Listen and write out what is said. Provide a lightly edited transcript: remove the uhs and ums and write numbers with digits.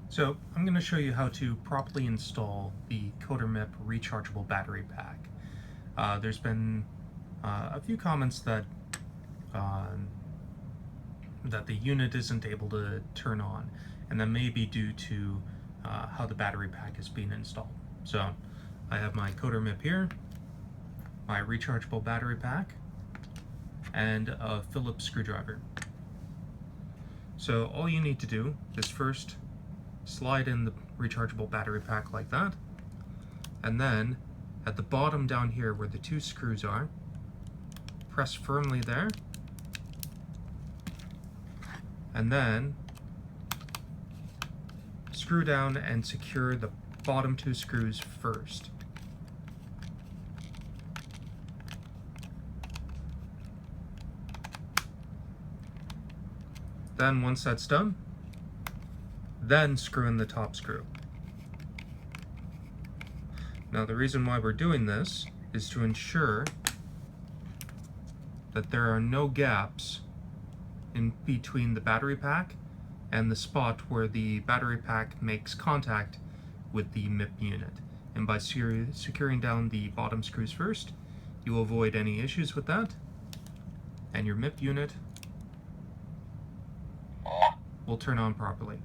So I'm going to show you how to properly install the Coder MiP rechargeable battery pack. There's been a few comments that that the unit isn't able to turn on, and that may be due to how the battery pack is being installed. So I have my Coder MiP here, my rechargeable battery pack, and a Phillips screwdriver. So all you need to do is first slide in the rechargeable battery pack like that, and then at the bottom down here where the two screws are, press firmly there, and then screw down and secure the bottom two screws first. Then once that's done, then screw in the top screw. Now the reason why we're doing this is to ensure that there are no gaps in between the battery pack and the spot where the battery pack makes contact with the MiP unit. And by securing down the bottom screws first, you will avoid any issues with that, and your MiP unit will turn on properly.